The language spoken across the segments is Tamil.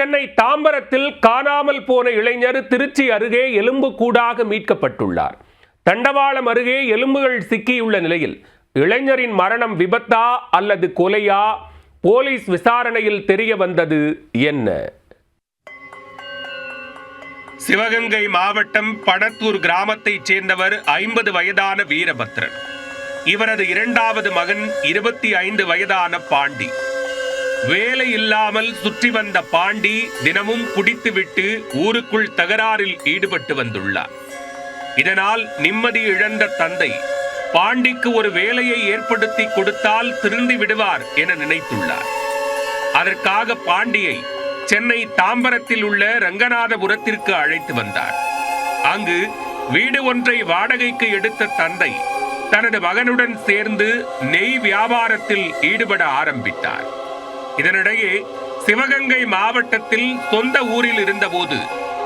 சென்னை தாம்பரத்தில் காணாமல் போன இளைஞர் திருச்சி அருகே எலும்புக்கூடாக மீட்கப்பட்டுள்ளார். தண்டவாளம் அருகே எலும்புகள் சிக்கியுள்ள நிலையில் இளைஞரின் மரணம் விபத்தா அல்லது கொலையா? போலீஸ் விசாரணையில் தெரிய வந்தது என்ன? சிவகங்கை மாவட்டம் படத்தூர் கிராமத்தைச் சேர்ந்தவர் 50 வயதான வீரபத்ரன். இவரது இரண்டாவது மகன் 25 வயதான பாண்டி. வேலை இல்லாமல் சுற்றி வந்த பாண்டி தினமும் குடித்துவிட்டு ஊருக்குள் தகராறில் ஈடுபட்டு வந்துள்ளார். இதனால் நிம்மதி இழந்த தந்தை பாண்டிக்கு ஒரு வேலையை ஏற்படுத்தி கொடுத்தால் திருந்தி விடுவார் என நினைத்துள்ளார். அதற்காக பாண்டியை சென்னை தாம்பரத்தில் உள்ள ரங்கநாதபுரத்திற்கு அழைத்து வந்தார். அங்கு வீடு ஒன்றை வாடகைக்கு எடுத்த தந்தை தனது மகனுடன் சேர்ந்து நெய் வியாபாரத்தில் ஈடுபட ஆரம்பித்தார். இதனிடையே சிவகங்கை மாவட்டத்தில் சொந்த ஊரில் இருந்தபோது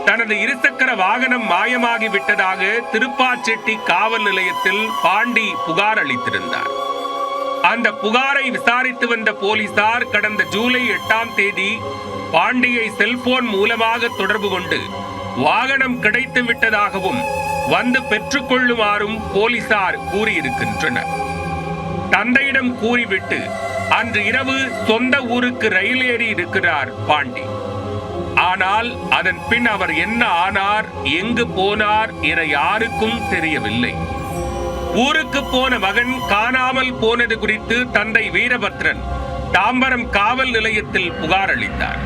தனது இருசக்கர வாகனம் மாயமாகி விட்டதாக திருப்பாச்செட்டி காவல் நிலையத்தில் பாண்டி புகார் அளித்திருந்தார். அந்த புகாரை விசாரித்து வந்த போலீசார் கடந்த ஜூலை 8ஆம் தேதி பாண்டியை செல்போன் மூலமாக தொடர்பு கொண்டு வாகனம் கிடைத்து விட்டதாகவும் வந்து பெற்றுக்கொள்ளுமாறும் போலீசார் கூறியிருக்கின்றனர். தந்தையிடம் கூறிவிட்டு அன்று இரவு சொந்த ஊருக்கு ரயில் ஏறி இருக்கிறார் பாண்டி. ஆனால் அதன் பின் அவர் என்ன ஆனார், எங்கு போனார் என யாருக்கும் தெரியவில்லை. ஊருக்கு போன மகன் காணாமல் போனது குறித்து தந்தை வீரபத்ரன் தாம்பரம் காவல் நிலையத்தில் புகார் அளித்தார்.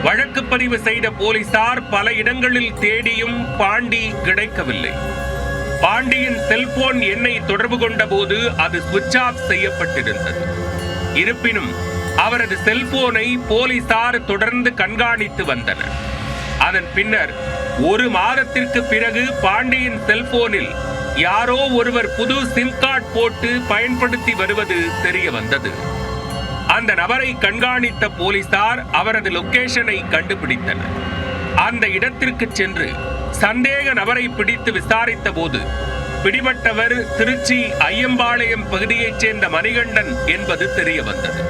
வழக்கு பதிவு செய்த போலீசார் பல இடங்களில் தேடியும் பாண்டி கிடைக்கவில்லை. பாண்டியின் செல்போன் எண்ணை தொடர்பு கொண்ட போது அது சுவிட்ச் ஆஃப் செய்யப்பட்டிருந்தது. இருப்பினும் அவரது செல்போனை போலீசார் தொடர்ந்து கண்காணித்து வந்தனர். அதன் பின்னர் ஒரு மாதத்திற்கு பிறகு பாண்டியின் செல்போனில் யாரோ ஒருவர் புது சிம் கார்டு போட்டு பயன்படுத்தி வருவது தெரிய வந்தது. அந்த நபரை கண்காணித்த போலீசார் அவரது லொகேஷனை கண்டுபிடித்தனர். அந்த இடத்திற்கு சென்று சந்தேக நபரை பிடித்து விசாரித்த போது பிடிபட்டவர் திருச்சி ஐயம்பாளையம் பகுதியைச் சேர்ந்த மணிகண்டன் என்பது தெரிய வந்தது.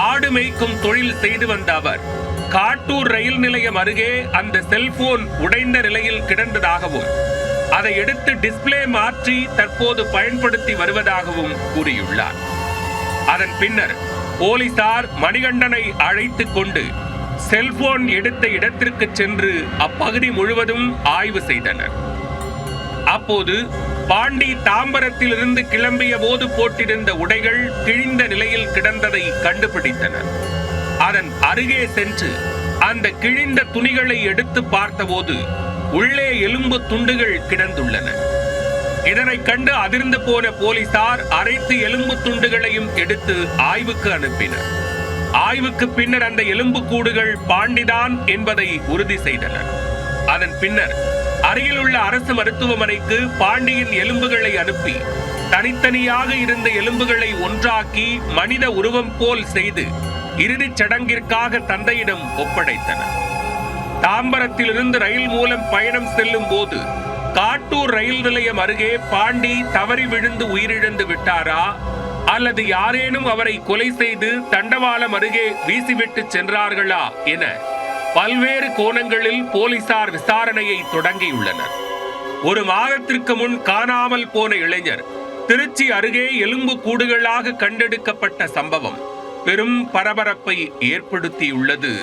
ஆடு மேய்க்கும் தொழில் செய்து வந்த அவர் காட்டூர் ரயில் நிலையம் அருகே அந்த செல்போன் உடைந்த நிலையில் கிடந்ததாகவும் அதை எடுத்து டிஸ்பிளே மாற்றி தற்போது பயன்படுத்தி வருவதாகவும் கூறியுள்ளார். அதன் பின்னர் போலீசார் மணிகண்டனை அழைத்துக் கொண்டு செல்போன் எடுத்த இடத்திற்கு சென்று அப்பகுதி முழுவதும் ஆய்வு செய்தனர். அப்போது பாண்டி தாம்பரத்தில் இருந்து கிளம்பிய போது போட்டிருந்த உடைகள் கிழிந்த நிலையில் கிடந்ததை கண்டுபிடித்தனர். அதன் அருகே சென்று அந்த கிழிந்த துணிகளை எடுத்து பார்த்தபோது உள்ளே எலும்பு துண்டுகள் கிடந்துள்ளன. இதனை கண்டு அதிர்ந்து போன போலீசார் அனைத்து எலும்பு துண்டுகளையும் எடுத்து ஆய்வுக்கு அனுப்பினர். ஆய்வுக்கு பின்னர் அந்த எலும்பு கூடுகள் பாண்டிதான் என்பதை உறுதி செய்தனர். அதன் பின்னர் அருகில் உள்ள அரசு மருத்துவமனைக்கு பாண்டியின் எலும்புகளை அனுப்பி தனித்தனியாக இருந்த எலும்புகளை ஒன்றாக்கி மனித உருவம் போல் செய்து இறுதிச் சடங்கிற்காக தந்தையிடம் ஒப்படைத்தனர். தாம்பரத்திலிருந்து ரயில் மூலம் பயணம் செல்லும் போது காட்டூர் ரயில் நிலையம் அருகே பாண்டி தவறி விழுந்து உயிரிழந்து விட்டாரா அல்லது யாரேனும் அவரை கொலை செய்து தண்டவாளம் அருகே வீசிவிட்டு சென்றார்களா என பல்வேறு கோணங்களில் போலீசார் விசாரணையை தொடங்கியுள்ளனர். ஒரு மாதத்திற்கு முன் காணாமல் போன இளைஞர் திருச்சி அருகே எலும்பு கூடுகளாக கண்டெடுக்கப்பட்ட சம்பவம் பெரும் பரபரப்பை ஏற்படுத்தியுள்ளது.